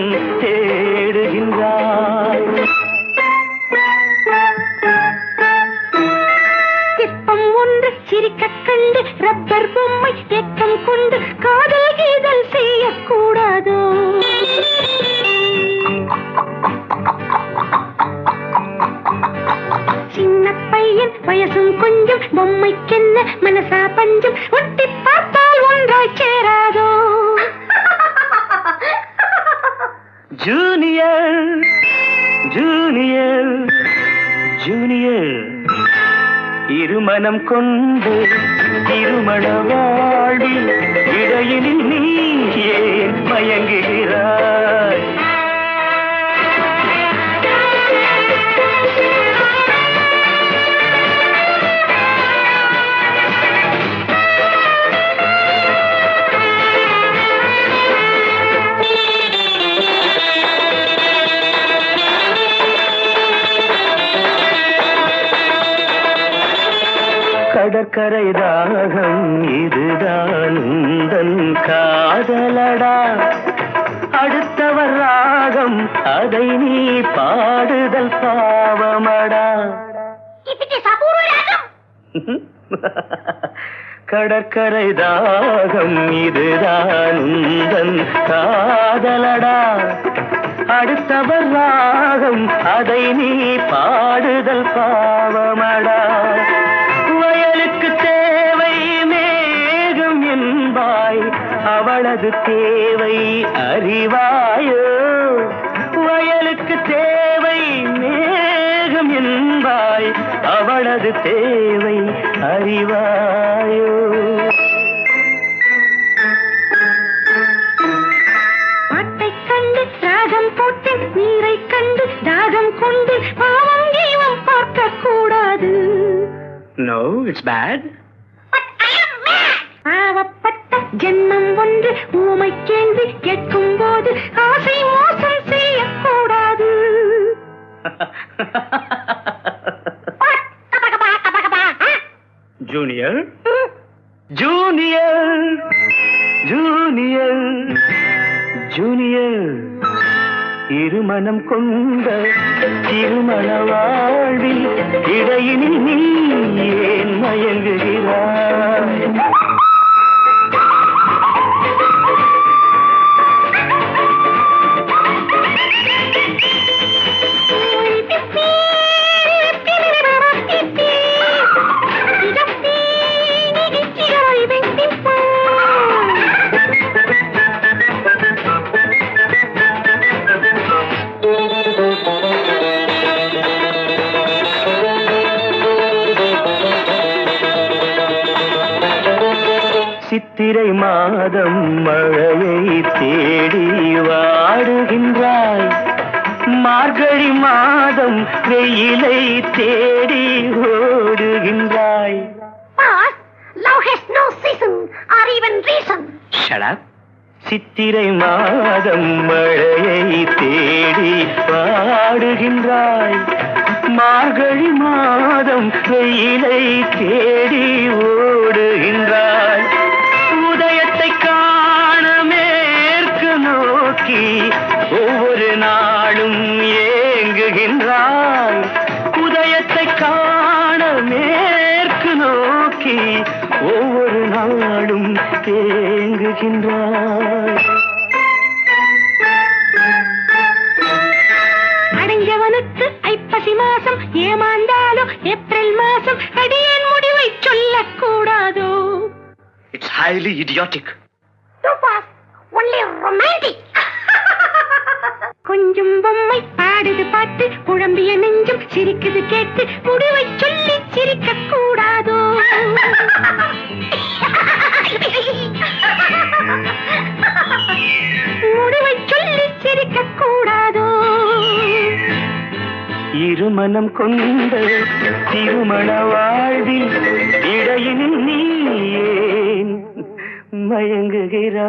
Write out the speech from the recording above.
மாதம் தேடுகின்றாய். சிற்பம் ஒன்று சிரிக்க கண்டு ரப்பர் பொம்மை ஏக்கம் கொண்டு காதல் கீதல் செய்யக்கூடாதோ? சின்ன பையன் வயசும் கொஞ்சம் பொம்மைக்கென்ன மனசா பஞ்சம் ஒட்டி பார்த்தால் ஒன்றாய் சேராதோ? ஜூனியர் ஜூனியர் ஜூனியர் இருமனம் கொண்டு திருமண வாழ்வில் இடையினில் நீ ஏன் மயங்குகிறாய்? கடற்கரை ராகம் இதுதான் உந்தன் காதலடா. அடுத்தவர் ராகம் அதை நீ பாடுதல் பாவமடா. கடற்கரை ராகம் இதுதான் உந்தன் காதலடா. அடுத்தவர் ராகம் அதை நீ பாடுதல் பாவமடா. வயலுக்கு தேவை மேகம் என்பாய், அவளது தேவை அறிவாயோ? வயலுக்கு தேவை மேகம் என்பாய், அவளது தேவை அறிவாயோ? பாட்டை கண்டு ராகம் போட்டு நீரை கண்டு தாகம் கொண்டு பாவம் தெய்வம் பார்க்க கூடாது. No, it's bad. பாவப்பட்ட ஜென்மம் ஒன்று ஊமை கேள்வி கேட்கும் போது ஆசை மோசம் செய்யக்கூடாது. ஜூனியர் ஜூனியர் ஜூனியர் ஜூனியர் இருமனம் கொண்ட திருமண வாழ்வில் இடையினில் நீ ஏன் மயங்குகிறாய்? சித்திரை மாதம் மழையை தேடி வாடுகின்றாய். மார்கழி மாதம் வெயிலை தேடி ஓடுகின்றாய். Love has no season or even reason. Shut up. சித்திரை மாதம் மழையை தேடி வாடுகின்றாய். மார்கழி மாதம் வெயிலை தேடி ஓடுகின்றாய். உதயத்தை காண மேற்கு நோக்கி ஒவ்வொரு நாளும் ஏங்குகின்றாய். உதயத்தை காண மேற்கு நோக்கி ஒவ்வொரு நாளும் ஏங்குகின்றாய். அடைஞ்சவனுக்கு ஐப்பசி மாசம் ஏமாந்தாலும் ஏப்ரல் மாசம் அடியேன் முடிவை சொல்லக்கூடாதோ? It's highly idiotic. Only romantic. கொஞ்சம் பொம்மை பாடுது பாட்டு குழம்பிய நெஞ்சும் சிரிக்குது கேட்டு முடிவை சொல்லி சிரிக்க கூடாதோ? முடிவை சொல்லி சிரிக்க கூடாதோ? இருமனம் கொண்ட திருமண வாழ்வில் இடையினில் நீ ஏன் மயங்குகிறாய்?